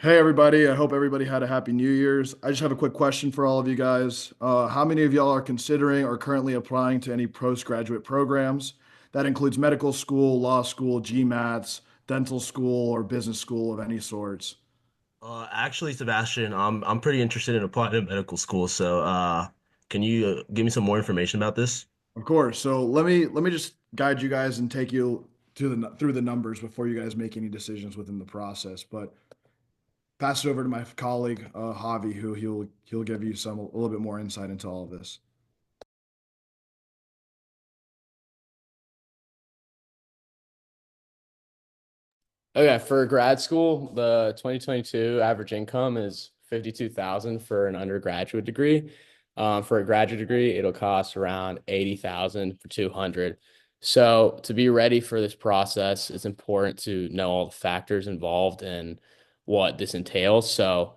Hey everybody, I hope everybody had a happy New Year's. I just have a quick question for all of you guys. How many of y'all are considering or currently applying to any postgraduate programs? That includes medical school, law school, GMATs, dental school, or business school of any sorts. Actually, Sebastian, I'm pretty interested in applying to medical school. Can you give me some more information about this? Of course. So let me just guide you guys and take you through the numbers before you guys make any decisions within the process. But pass it over to my colleague Javi, who he'll give you a little bit more insight into all of this. Okay, for grad school, the 2022 average income is 52,000 for an undergraduate degree. For a graduate degree, it'll cost around 80,000 for 200. So to be ready for this process, it's important to know all the factors involved and what this entails. So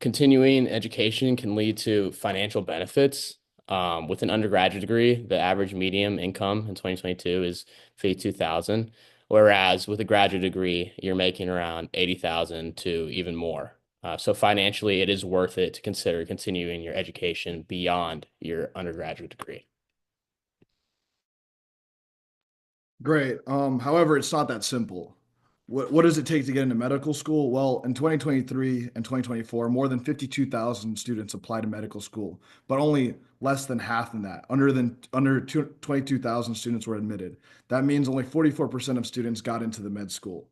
continuing education can lead to financial benefits. With an undergraduate degree, the average median income in 2022 is 52,000, whereas with a graduate degree, you're making around 80,000 to even more. So financially, it is worth it to consider continuing your education beyond your undergraduate degree. Great. However, it's not that simple. What does it take to get into medical school? Well, in 2023 and 2024, more than 52,000 students applied to medical school, but only less than half than that. Under 22,000 students were admitted. That means only 44% of students got into the med school.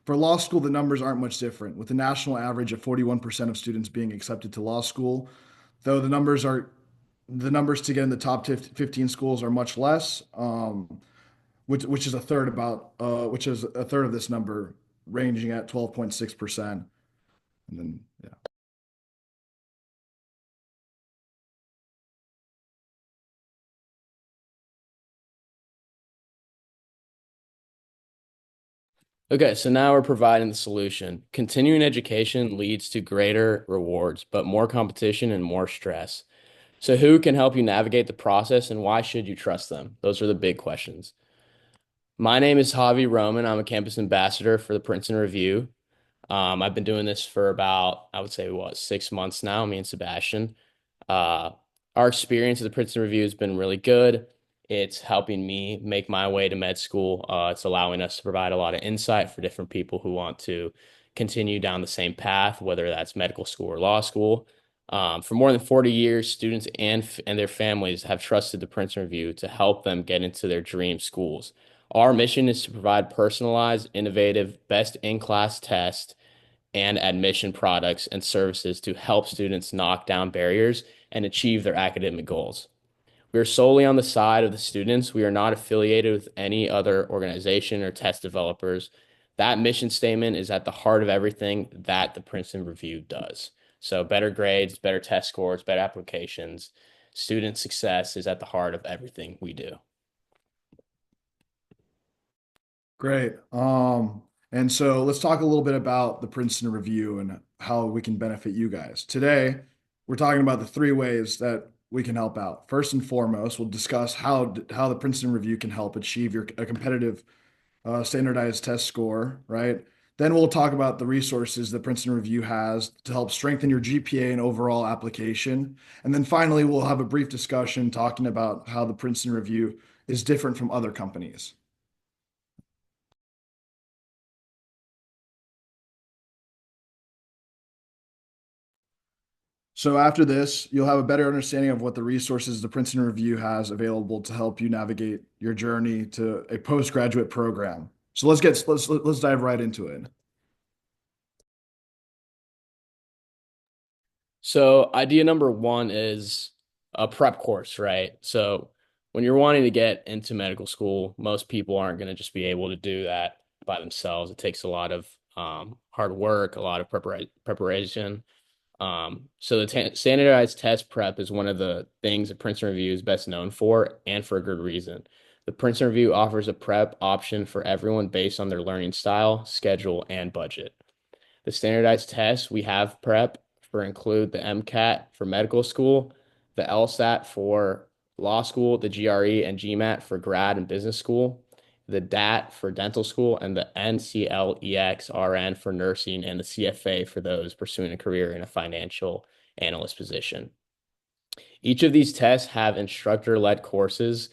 For law school, the numbers aren't much different, with the national average of 41% of students being accepted to law school, though the numbers to get in the top 15 schools are much less. Which is a third about which is a third of this number, ranging at 12.6%. And then yeah. Okay, so now we're providing the solution. Continuing education leads to greater rewards, but more competition and more stress. So, who can help you navigate the process and why should you trust them? Those are the big questions. My name is Javi Roman. I'm a campus ambassador for the Princeton Review. I've been doing this for about, I would say, what, 6 months now, me and Sebastian. Uh, our experience at the Princeton Review has been really good. It's helping me make my way to med school. It's allowing us to provide a lot of insight for different people who want to continue down the same path, whether that's medical school or law school. For more than 40 years, students and their families have trusted the Princeton Review to help them get into their dream schools. Our mission is to provide personalized, innovative, best in class tests and admission products and services to help students knock down barriers and achieve their academic goals. We are solely on the side of the students. We are not affiliated with any other organization or test developers. That mission statement is at the heart of everything that the Princeton Review does. So, better grades, better test scores, better applications. Student success is at the heart of everything we do. Great. And so let's talk a little bit about the Princeton Review and how we can benefit you guys. Today, we're talking about the three ways that we can help out. First and foremost, we'll discuss how the Princeton Review can help achieve a competitive standardized test score, right? Then we'll talk about the resources that Princeton Review has to help strengthen your GPA and overall application. And then finally, we'll have a brief discussion talking about how the Princeton Review is different from other companies. So after this, you'll have a better understanding of what the resources the Princeton Review has available to help you navigate your journey to a postgraduate program. So let's dive right into it. So, idea number one is a prep course, right? So, when you're wanting to get into medical school, most people aren't going to just be able to do that by themselves. It takes a lot of hard work, a lot of preparation. So, the standardized test prep is one of the things that Princeton Review is best known for, and for a good reason. The Princeton Review offers a prep option for everyone based on their learning style, schedule, and budget. The standardized tests we have prep for include the MCAT for medical school, the LSAT for law school, the GRE and GMAT for grad and business school, the DAT for dental school, and the NCLEX-RN for nursing, and the CFA for those pursuing a career in a financial analyst position. Each of these tests have instructor-led courses,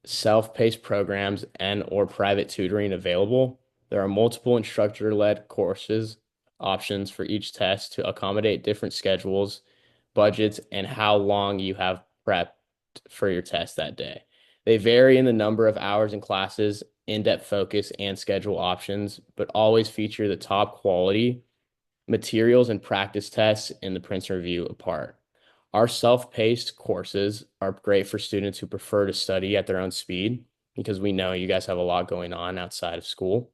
self-paced programs, and or private tutoring available. There are multiple instructor-led courses options for each test to accommodate different schedules, budgets, and how long you have prepped for your test that day. They vary in the number of hours in classes, in-depth focus, and schedule options, but always feature the top quality materials and practice tests in the Princeton Review apart. Our self-paced courses are great for students who prefer to study at their own speed because we know you guys have a lot going on outside of school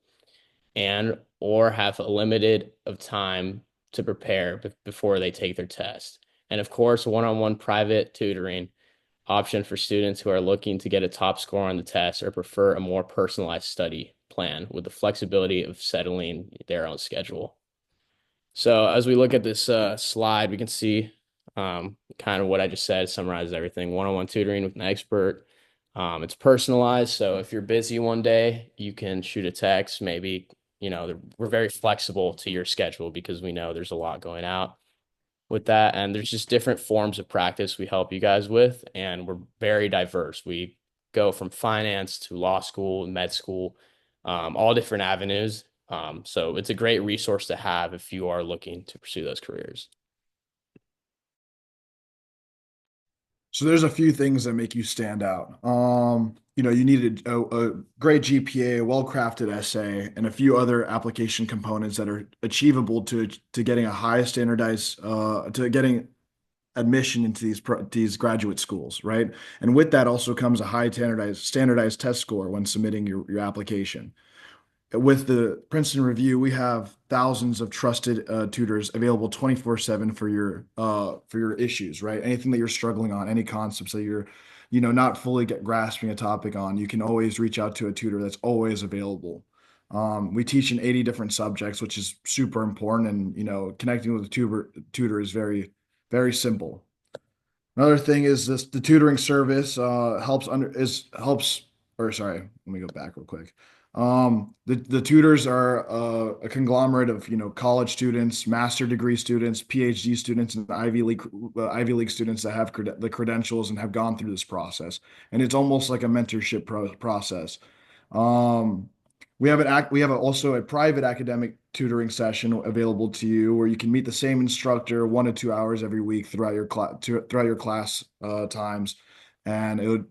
and or have a limited of time to prepare before they take their test. And of course, one-on-one private tutoring option for students who are looking to get a top score on the test or prefer a more personalized study plan with the flexibility of settling their own schedule. So as we look at this slide, we can see kind of what I just said summarizes everything. One-on-one tutoring with an expert. It's personalized. So if you're busy one day, you can shoot a text. Maybe, we're very flexible to your schedule because we know there's a lot going out with that. And there's just different forms of practice we help you guys with. And we're very diverse. We go from finance to law school, med school, all different avenues. So it's a great resource to have if you are looking to pursue those careers. So there's a few things that make you stand out. You need a great GPA, a well-crafted essay, and a few other application components that are achievable to getting a high standardized to getting admission into these graduate schools, right? And with that also comes a high standardized test score when submitting your application. With the Princeton Review, we have thousands of trusted tutors available 24/7 for your issues, right? Anything that you're struggling on, any concepts that you're, not fully grasping a topic on, you can always reach out to a tutor that's always available. We teach in 80 different subjects, which is super important, and connecting with a tutor is very, very simple. Another thing is the tutoring service helps or sorry, let me go back real quick. The tutors are a conglomerate of college students, master degree students, PhD students, and Ivy League students that have the credentials and have gone through this process. And it's almost like a mentorship process. Um, we have also a private academic tutoring session available to you where you can meet the same instructor 1 to 2 hours every week throughout your class times, and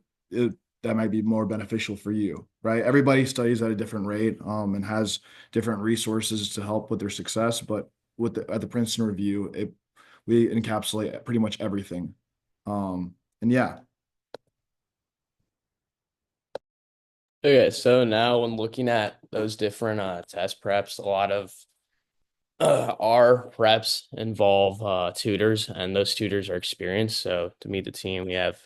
that might be more beneficial for you, right? Everybody studies at a different rate and has different resources to help with their success, but at the Princeton Review, we encapsulate pretty much everything. And yeah. Okay, so now when looking at those different test preps, a lot of our preps involve tutors, and those tutors are experienced. So to meet the team, we have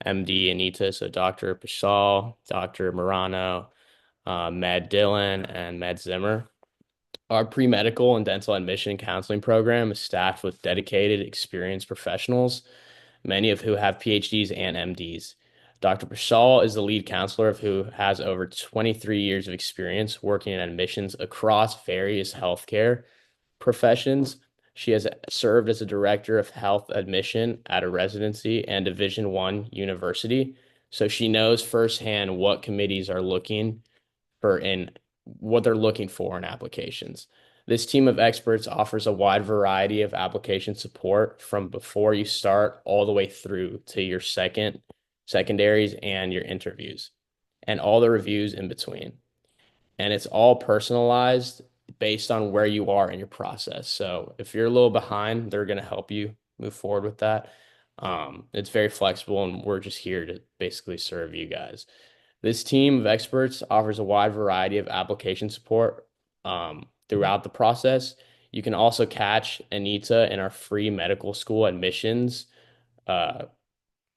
MD Anita, so Dr. Pashal, Dr. Morano, Med Dillon, and Med Zimmer. Our pre-medical and dental admission counseling program is staffed with dedicated, experienced professionals, many of who have PhDs and MDs. Dr. Pashal is the lead counselor of who has over 23 years of experience working in admissions across various healthcare professions. She has served as a director of health admission at a residency and Division I university. So she knows firsthand what committees are looking for in what they're looking for in applications. This team of experts offers a wide variety of application support from before you start all the way through to your secondaries and your interviews and all the reviews in between. And it's all personalized based on where you are in your process. So if you're a little behind, they're going to help you move forward with that. It's very flexible, and we're just here to basically serve you guys. This team of experts offers a wide variety of application support throughout the process. You can also catch Anita in our free medical school admissions uh,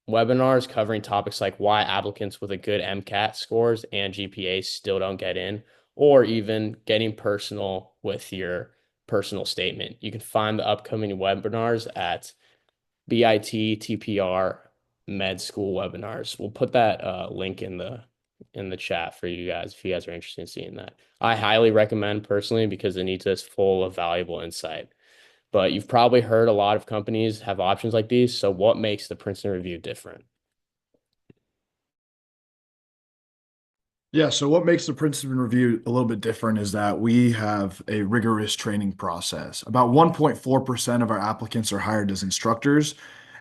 webinars covering topics like why applicants with a good MCAT scores and GPA still don't get in, or even getting personal with your personal statement. You can find the upcoming webinars at BIT TPR Med School webinars. We'll put that link in the in the chat for you guys if you guys are interested in seeing that. I highly recommend personally because it needs us full of valuable insight. But you've probably heard a lot of companies have options like these. So what makes the Princeton Review different? Yeah, so what makes the Princeton Review a little bit different is that we have a rigorous training process. About 1.4% of our applicants are hired as instructors,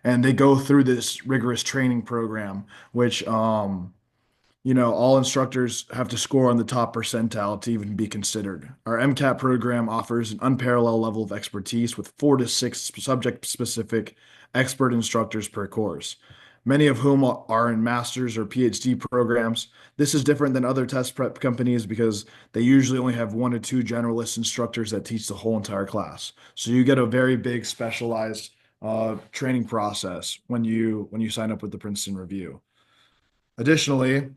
and they go through this rigorous training program, which all instructors have to score on the top percentile to even be considered. Our MCAT program offers an unparalleled level of expertise with 4 to 6 subject-specific expert instructors per course, many of whom are in master's or PhD programs. This is different than other test prep companies because they usually only have 1 to 2 generalist instructors that teach the whole entire class. So you get a very big specialized training process when you sign up with the Princeton Review. Additionally,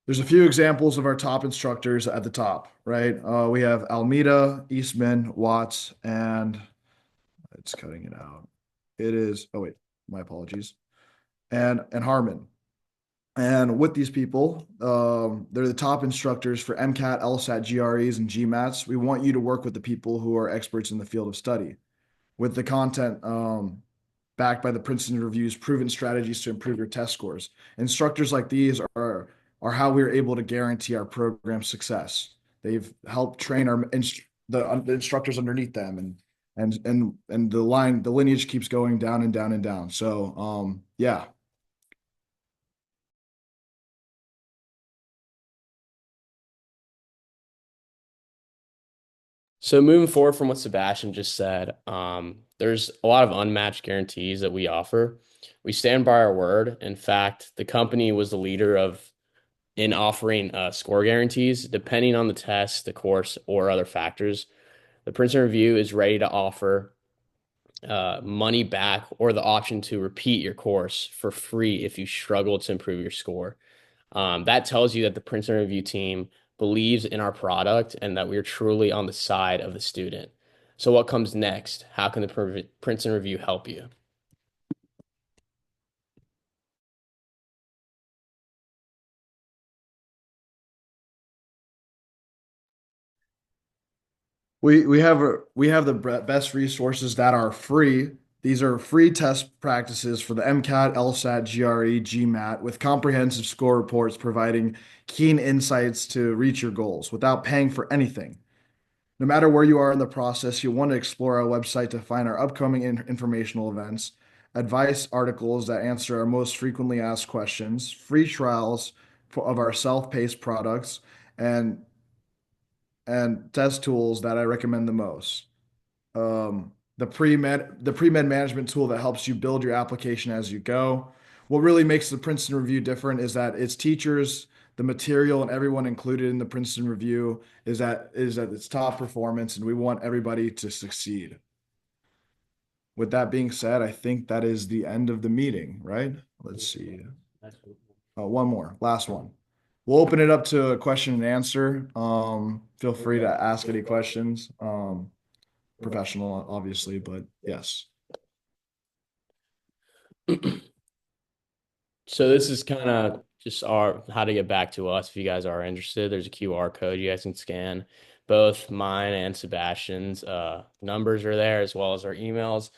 there's a few examples of our top instructors at the top, right? We have Almeida, Eastman, Watts, and it's cutting it out. It is, oh wait, my apologies. And Harmon. And with these people, they're the top instructors for MCAT, LSAT, GREs, and GMATs. We want you to work with the people who are experts in the field of study. With the content backed by the Princeton Review's proven strategies to improve your test scores. Instructors like these are how we are able to guarantee our program success. They've helped train the instructors underneath them, and the lineage keeps going down and down and down. So yeah. So moving forward from what Sebastian just said, there's a lot of unmatched guarantees that we offer. We stand by our word. In fact, the company was the leader of in offering score guarantees, depending on the test, the course, or other factors. The Princeton Review is ready to offer money back or the option to repeat your course for free if you struggle to improve your score. That tells you that the Princeton Review team believes in our product and that we're truly on the side of the student. So what comes next? How can the Princeton Review help you? We have the best resources that are free. These are free test practices for the MCAT, LSAT, GRE, GMAT with comprehensive score reports providing keen insights to reach your goals without paying for anything. No matter where you are in the process, you'll want to explore our website to find our upcoming informational events, advice articles that answer our most frequently asked questions, free trials of our self-paced products, and and test tools that I recommend the most. The pre-med management tool that helps you build your application as you go. What really makes the Princeton Review different is that its teachers, the material, and everyone included in the Princeton Review is at its top performance, and we want everybody to succeed. With that being said, I think that is the end of the meeting, right? Let's see. One more, last one. We'll open it up to a question and answer. Feel free to ask any questions. Professional, obviously, but yes. So this is kind of just our how to get back to us if you guys are interested. There's a QR code you guys can scan. Both mine and Sebastian's numbers are there as well as our emails.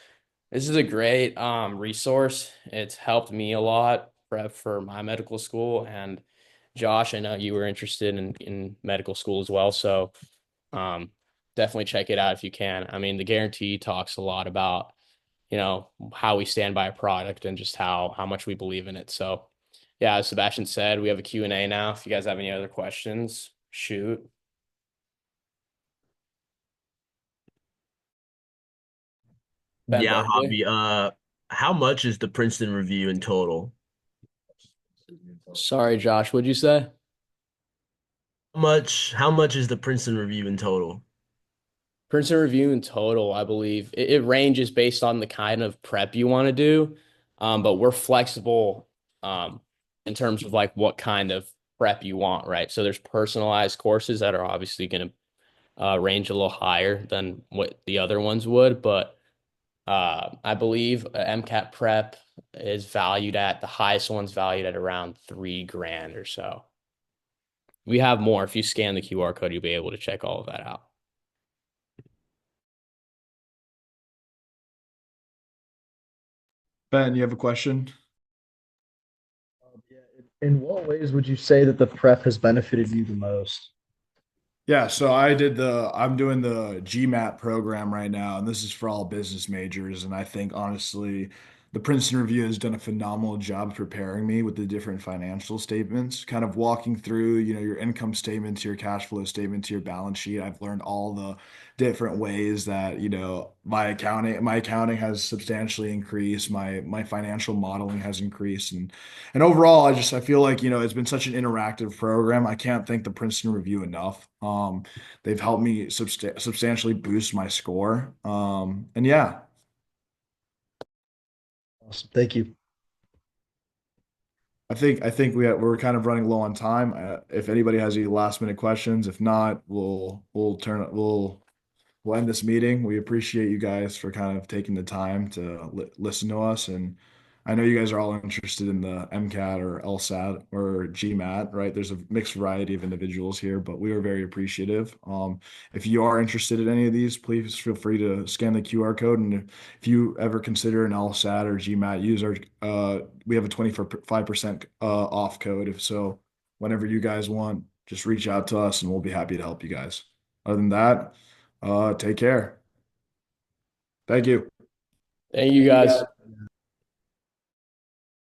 This is a great resource. It's helped me a lot prep for my medical school. And Josh, I know you were interested in medical school as well. So um, definitely check it out if you can. I mean, the guarantee talks a lot about, how we stand by a product and just how much we believe in it. So yeah, as Sebastian said, we have a Q&A now. If you guys have any other questions, shoot. Ben Yeah, Berkeley. Hobby. How much is the Princeton Review in total? Sorry, Josh, what'd you say? How much is the Princeton Review in total? Princeton Review in total, I believe it ranges based on the kind of prep you want to do. But we're flexible in terms of like what kind of prep you want, right? So there's personalized courses that are obviously going to range a little higher than what the other ones would, but I believe MCAT prep is valued at the highest one's valued at around 3 grand or so. We have more. If you scan the QR code, you'll be able to check all of that out. Ben, you have a question? Yeah. In what ways would you say that the prep has benefited you the most? Yeah, so I'm doing the GMAT program right now, and this is for all business majors. And I think honestly, the Princeton Review has done a phenomenal job preparing me with the different financial statements, kind of walking through, your income statement to your cash flow statement to your balance sheet. I've learned all the different ways that, my accounting has substantially increased, my financial modeling has increased, and overall, I feel like, it's been such an interactive program. I can't thank the Princeton Review enough. They've helped me substantially boost my score. And yeah, Awesome. Thank you. I think we're kind of running low on time. If anybody has any last minute questions, if not, we'll end this meeting. We appreciate you guys for kind of taking the time to listen to us. And I know you guys are all interested in the MCAT or LSAT or GMAT, right? There's a mixed variety of individuals here, but we are very appreciative. If you are interested in any of these, please feel free to scan the QR code. And if you ever consider an LSAT or GMAT, we have a 25% off code. If so, whenever you guys want, just reach out to us and we'll be happy to help you guys. Other than that, take care. Thank you. Thank you guys.